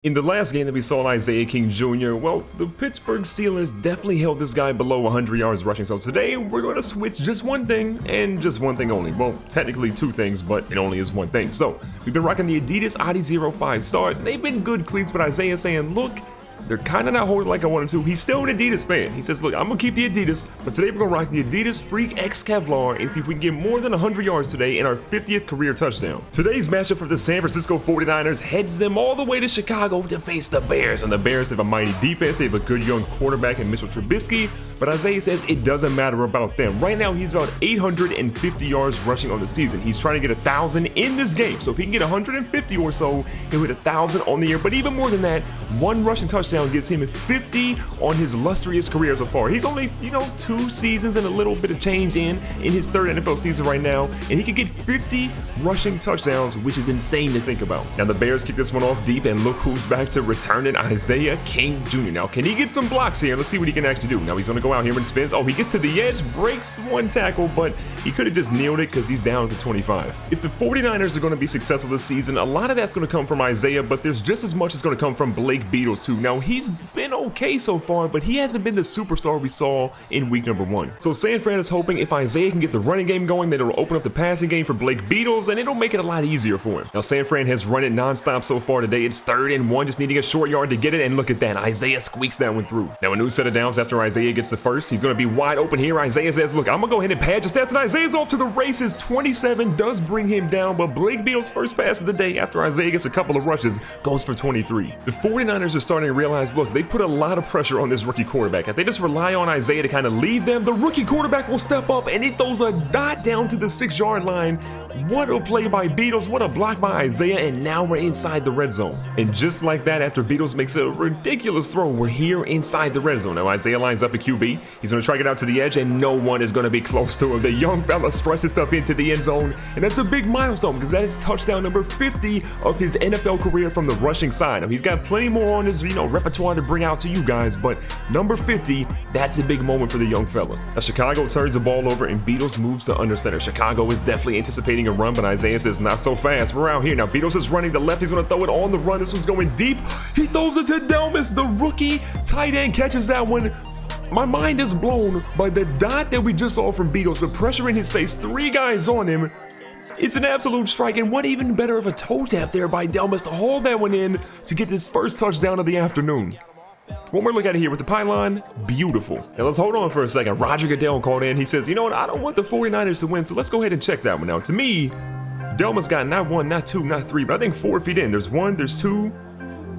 In the last game that we saw Isaiah King Jr., well, the Pittsburgh Steelers definitely held this guy below 100 yards rushing. So today, we're going to switch just one thing, and just one thing only. Well, technically two things, but it only is one thing. So, we've been rocking the Adidas Adi 05 stars. They've been good cleats, but Isaiah saying, look, they're kind of not holding like I wanted to. He's still an Adidas fan. He says, look, I'm going to keep the Adidas, but today we're going to rock the Adidas Freak X Kevlar and see if we can get more than 100 yards today in our 50th career touchdown. Today's matchup for the San Francisco 49ers heads them all the way to Chicago to face the Bears. And the Bears have a mighty defense. They have a good young quarterback in Mitchell Trubisky, but Isaiah says it doesn't matter about them. Right now, he's about 850 yards rushing on the season. He's trying to get 1,000 in this game. So if he can get 150 or so, he'll hit 1,000 on the year. But even more than that, one rushing touchdown gives him 50 on his illustrious career so far. He's only, 2 seasons and a little bit of change in his third NFL season right now, and he could get 50 rushing touchdowns, which is insane to think about. Now the Bears kick this one off deep, and look who's back to return it, Isaiah King Jr. Now can he get some blocks here? Let's see what he can actually do. Now he's going to go out here and spins. Oh, he gets to the edge, breaks one tackle, but he could have just nailed it because he's down at the 25. If the 49ers are going to be successful this season, a lot of that's going to come from Isaiah, but there's just as much as going to come from Blake Beatles too. Now he's been okay so far, but he hasn't been the superstar we saw in week number 1. So San Fran is hoping if Isaiah can get the running game going, that it'll open up the passing game for Blake Beatles, and it'll make it a lot easier for him. Now San Fran has run it nonstop so far today. It's 3rd and 1, just needing a short yard to get it, and look at that. Isaiah squeaks that one through. Now a new set of downs after Isaiah gets the first. He's going to be wide open here. Isaiah says, look, I'm going to go ahead and pad your stats, and Isaiah's off to the races. 27 does bring him down, but Blake Beatles' first pass of the day after Isaiah gets a couple of rushes goes for 23. The 49ers are starting to realize, look, they put a lot of pressure on this rookie quarterback. If they just rely on Isaiah to kind of lead them, the rookie quarterback will step up and it throws a dot down to the 6-yard line. What a play by Beatles, what a block by Isaiah, and now we're inside the red zone. And just like that, after Beatles makes a ridiculous throw, we're here inside the red zone. Now Isaiah lines up at QB. He's going to try to get out to the edge, and no one is going to be close to him. The young fella stretches stuff into the end zone, and that's a big milestone because that is touchdown number 50 of his NFL career from the rushing side. Now he's got plenty more on his repertoire to bring out to you guys, but number 50, that's a big moment for the young fella. Now Chicago turns the ball over, and Beatles moves to under center. Chicago is definitely anticipating a run, but Isaiah says not so fast. We're out here. Now Beatles is running the left. He's going to throw it on the run. This one's going deep. He throws it to Delmas. The rookie tight end catches that one. My mind is blown by the dot that we just saw from Beatles with pressure in his face. 3 guys on him. It's an absolute strike, and what even better of a toe tap there by Delmas to haul that one in to get this first touchdown of the afternoon. One more look at it here with the pylon. Beautiful. Now let's hold on for a second. Roger Goodell called in. He says, you know what? I don't want the 49ers to win, so let's go ahead and check that one out. To me, Delmas got not 1, not 2, not 3, but I think 4 feet in. There's 1, there's 2,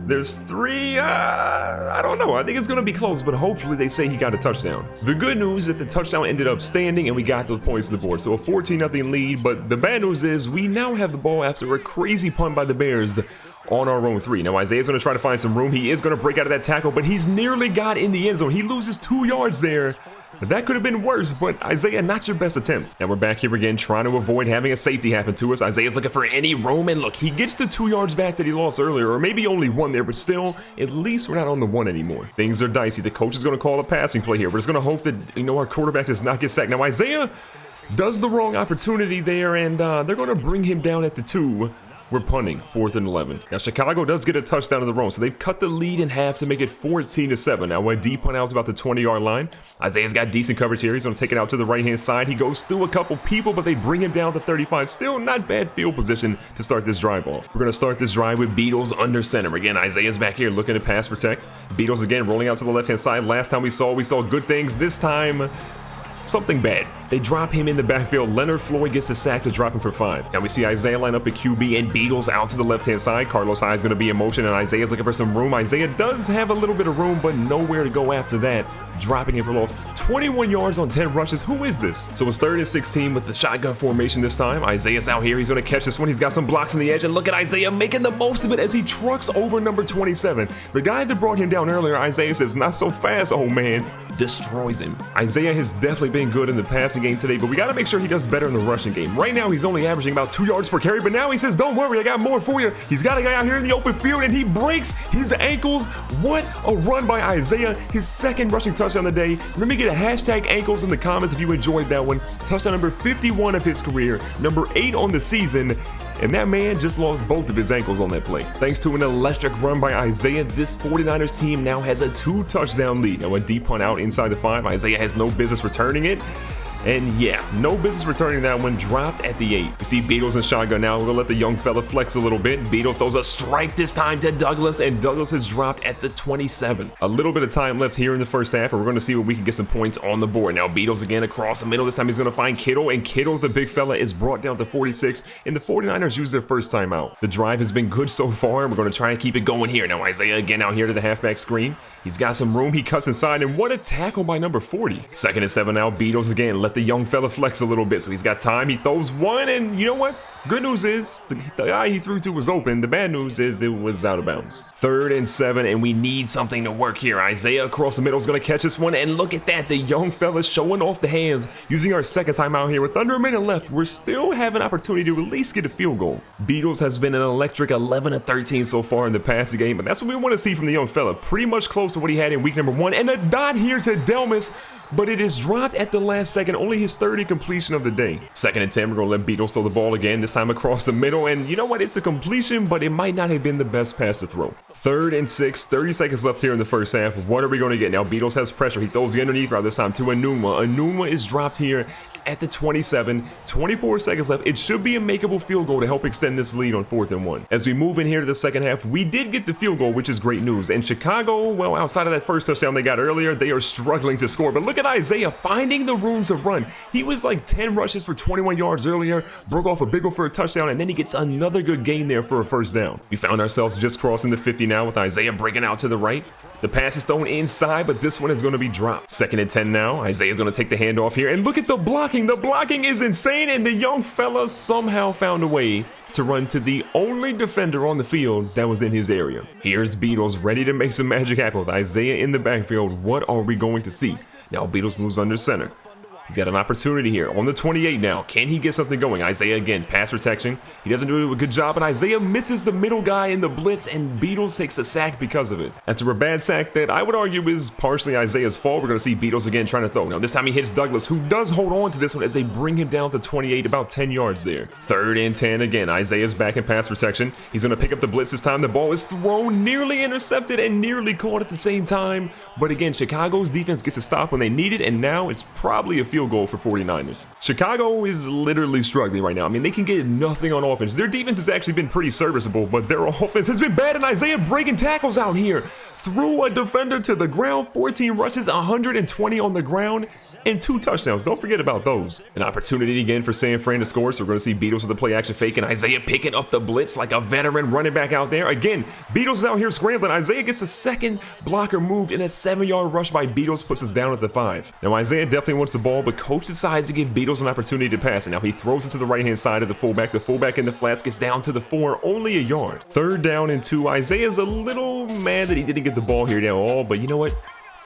there's 3. I don't know. I think it's going to be close, but hopefully they say he got a touchdown. The good news is that the touchdown ended up standing and we got the points to the board. So a 14-0 lead, but the bad news is we now have the ball after a crazy punt by the Bears on our own 3. Now Isaiah's going to try to find some room. He is going to break out of that tackle, but he's nearly got in the end zone. He loses 2 yards there. That could have been worse, but Isaiah, not your best attempt. Now we're back here again, trying to avoid having a safety happen to us. Isaiah's looking for any room, and look, he gets the 2 yards back that he lost earlier, or maybe only 1 there, but still, at least we're not on the 1 anymore. Things are dicey. The coach is going to call a passing play here. We're just going to hope that, our quarterback does not get sacked. Now Isaiah does the wrong opportunity there, and they're going to bring him down at the 2. We're punting, 4th and 11. Now Chicago does get a touchdown in the run, so they've cut the lead in half to make it 14-7. Now a deep punt out is about the 20-yard line. Isaiah's got decent coverage here. He's going to take it out to the right-hand side. He goes through a couple people, but they bring him down to 35. Still not bad field position to start this drive off. We're going to start this drive with Beatles under center. Again, Isaiah's back here looking to pass protect. Beatles again rolling out to the left-hand side. Last time we saw good things. This time, something bad. They drop him in the backfield. Leonard Floyd gets the sack to drop him for 5. Now we see Isaiah line up at QB and Beatles out to the left-hand side. Carlos Hyde's going to be in motion, and Isaiah's looking for some room. Isaiah does have a little bit of room, but nowhere to go after that. Dropping it for loss. 21 yards on 10 rushes. Who is this? So it's 3rd and 16 with the shotgun formation this time. Isaiah's out here. He's going to catch this one. He's got some blocks on the edge, and look at Isaiah making the most of it as he trucks over number 27. The guy that brought him down earlier, Isaiah says, not so fast, old man. Destroys him. Isaiah has definitely been good in the passing game today, but we got to make sure he does better in the rushing game. Right now, he's only averaging about 2 yards per carry, but now he says, don't worry, I got more for you. He's got a guy out here in the open field, and he breaks his ankles. What a run by Isaiah. His 2nd rushing touchdown of the day. Let me get a hashtag ankles in the comments if you enjoyed that one. Touchdown number 51 of his career, number 8 on the season. and that man just lost both of his ankles on that play. Thanks to an electric run by Isaiah, this 49ers team now has a 2-touchdown lead. Now a deep punt out inside the 5. Isaiah has no business returning it. And yeah, no business returning that one, dropped at the 8. You see Beatles in shotgun now. We'll let the young fella flex a little bit. Beatles throws a strike this time to Douglas, and Douglas has dropped at the 27. A little bit of time left here in the first half, and we're going to see what we can get some points on the board. Now Beatles again across the middle. This time he's going to find Kittle, and Kittle, the big fella, is brought down to 46, and the 49ers use their first time out. The drive has been good so far, and we're going to try and keep it going here. Now Isaiah again out here to the halfback screen. He's got some room. He cuts inside, and what a tackle by number 40. 2nd and 7 now. Beatles again. Let the young fella flex a little bit, so he's got time. He throws one, and you know what? Good news is the guy he threw to was open. The bad news is it was out of bounds. 3rd and 7, and we need something to work here. Isaiah across the middle is going to catch this one, and look at that. The young fella showing off the hands, using our second time out here. With under a minute left, we're still having an opportunity to at least get a field goal. Beatles has been an electric 11-13 so far in the passing game, but that's what we want to see from the young fella. Pretty much close to what he had in week number 1, and a dot here to Delmas, but it is dropped at the last second, only his 3rd completion of the day. 2nd and 10, we're going to let Beatles throw the ball again, this time across the middle, and you know what, it's a completion, but it might not have been the best pass to throw. 3rd and 6, 30 seconds left here in the first half. What are we going to get? Now Beatles has pressure. He throws the underneath route this time to Enunwa. Enunwa is dropped here at the 27, 24 seconds left. It should be a makeable field goal to help extend this lead on 4th and 1. As we move in here to the second half, we did get the field goal, which is great news. And Chicago, well, outside of that first touchdown they got earlier, they are struggling to score. But look at Isaiah finding the room to run. He was like 10 rushes for 21 yards earlier, broke off a big one for a touchdown, and then he gets another good gain there for a first down. We found ourselves just crossing the 50 now with Isaiah breaking out to the right. The pass is thrown inside, but this one is going to be dropped. 2nd and 10 now. Isaiah's going to take the handoff here, and look at the blocking. The blocking is insane, and the young fella somehow found a way to run to the only defender on the field that was in his area. Here's Beatles ready to make some magic happen with Isaiah in the backfield. What are we going to see? Now Beatles moves under center. He's got an opportunity here on the 28 now. Can he get something going? Isaiah again, pass protection. He doesn't do a good job, and Isaiah misses the middle guy in the blitz, and Beatles takes a sack because of it. That's a bad sack that I would argue is partially Isaiah's fault. We're going to see Beatles again trying to throw. Now this time he hits Douglas, who does hold on to this one as they bring him down to 28, about 10 yards there. 3rd and 10 again. Isaiah's back in pass protection. He's going to pick up the blitz this time. The ball is thrown, nearly intercepted, and nearly caught at the same time. But again, Chicago's defense gets a stop when they need it, and now it's probably a field goal for 49ers. Chicago is literally struggling right now. I mean, they can get nothing on offense. Their defense has actually been pretty serviceable, but their offense has been bad, and Isaiah breaking tackles out here. Threw a defender to the ground, 14 rushes, 120 on the ground, and 2 touchdowns. Don't forget about those. An opportunity again for San Fran to score, so we're going to see Beatles with the play action fake, and Isaiah picking up the blitz like a veteran running back out there. Again, Beatles is out here scrambling. Isaiah gets the second blocker moved, and a 7-yard rush by Beatles puts us down at the 5. Now Isaiah definitely wants the ball, but coach decides to give Beatles an opportunity to pass, and now he throws it to the right-hand side of the fullback. The fullback in the flats gets down to the 4, only a yard. 3rd down and 2. Isaiah's a little mad that he didn't get the ball here at all, but you know what?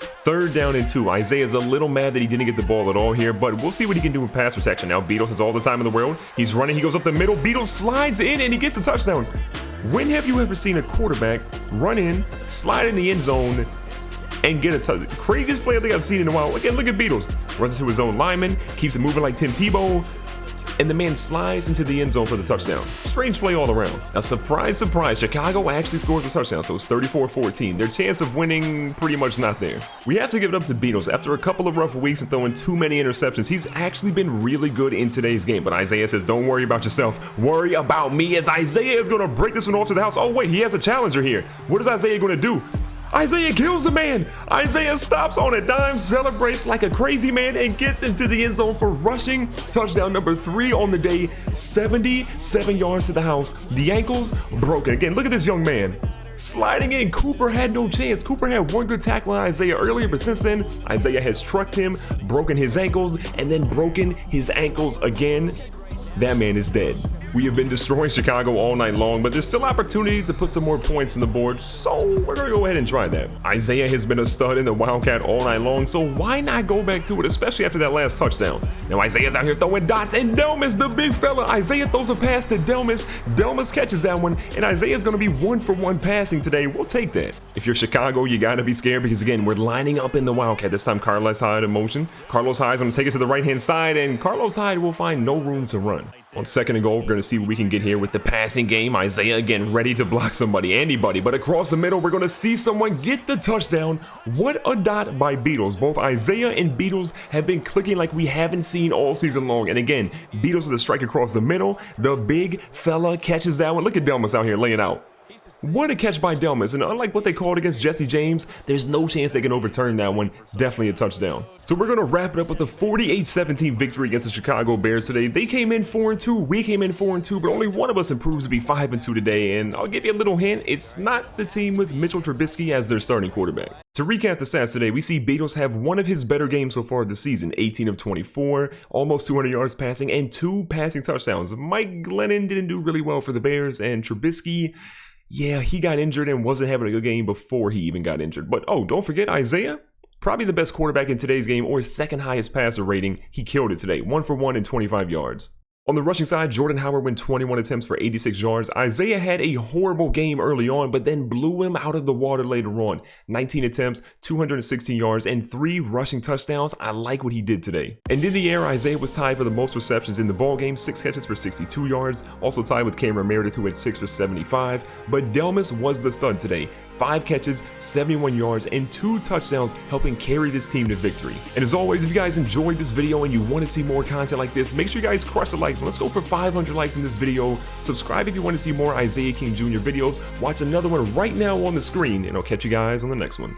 3rd down and 2. Isaiah's a little mad that he didn't get the ball at all here, but we'll see what he can do with pass protection. Now Beatles has all the time in the world. He's running, he goes up the middle. Beatles slides in, and he gets a touchdown. When have you ever seen a quarterback run in, slide in the end zone, and get a touchdown? Craziest play I think I've seen in a while. Again, look at Beatles. Runs into his own lineman, keeps it moving like Tim Tebow, and the man slides into the end zone for the touchdown. Strange play all around. Now, surprise, surprise, Chicago actually scores a touchdown, so it's 34-14. Their chance of winning pretty much not there. We have to give it up to Beatles. After a couple of rough weeks and throwing too many interceptions, he's actually been really good in today's game. But Isaiah says, don't worry about yourself, worry about me, as Isaiah is going to break this one off to the house. Oh wait, he has a challenger here. What is Isaiah going to do? Isaiah kills the man. Isaiah stops on a dime, celebrates like a crazy man, and gets into the end zone for rushing touchdown number 3 on the day. 77 yards to the house. The ankles broken. Again, look at this young man sliding in. Cooper had no chance. Cooper had one good tackle on Isaiah earlier, but since then, Isaiah has trucked him, broken his ankles, and then broken his ankles again. That man is dead. We have been destroying Chicago all night long, but there's still opportunities to put some more points on the board, so we're going to go ahead and try that. Isaiah has been a stud in the Wildcat all night long, so why not go back to it, especially after that last touchdown? Now Isaiah's out here throwing dots, and Delmas, the big fella, Isaiah throws a pass to Delmas. Delmas catches that one, and Isaiah's going to be 1-for-1 passing today. We'll take that. If you're Chicago, you got to be scared because, again, we're lining up in the Wildcat. This time, Carlos Hyde in motion. Carlos Hyde's going to take it to the right-hand side, and Carlos Hyde will find no room to run. On 2nd and goal, we're going to see what we can get here with the passing game. Isaiah again ready to block somebody, anybody, but across the middle, we're going to see someone get the touchdown. What a dot by Beatles. Both Isaiah and Beatles have been clicking like we haven't seen all season long. And again, Beatles with a strike across the middle. The big fella catches that one. Look at Delmas out here laying out. What a catch by Delmas, and unlike what they called against Jesse James, there's no chance they can overturn that one. Definitely a touchdown. So we're going to wrap it up with a 48-17 victory against the Chicago Bears today. They came in 4-2, we came in 4-2, but only one of us improves to be 5-2 today, and I'll give you a little hint, it's not the team with Mitchell Trubisky as their starting quarterback. To recap the stats today, we see Beatles have one of his better games so far this season, 18 of 24, almost 200 yards passing, and 2 passing touchdowns. Mike Glennon didn't do really well for the Bears, and Trubisky, yeah, he got injured and wasn't having a good game before he even got injured. But oh, don't forget Isaiah, probably the best quarterback in today's game, or second highest passer rating. He killed it today, 1 for 1 and 25 yards. On the rushing side, Jordan Howard went 21 attempts for 86 yards. Isaiah had a horrible game early on, but then blew him out of the water later on. 19 attempts, 216 yards, and 3 rushing touchdowns. I like what he did today. And in the air, Isaiah was tied for the most receptions in the ballgame, 6 catches for 62 yards. Also tied with Cameron Meredith, who had 6 for 75. But Delmas was the stud today. 5 catches, 71 yards, and 2 touchdowns, helping carry this team to victory. And as always, if you guys enjoyed this video and you want to see more content like this, make sure you guys crush the like. Let's go for 500 likes in this video. Subscribe if you want to see more Isaiah King Jr. videos. Watch another one right now on the screen, and I'll catch you guys on the next one.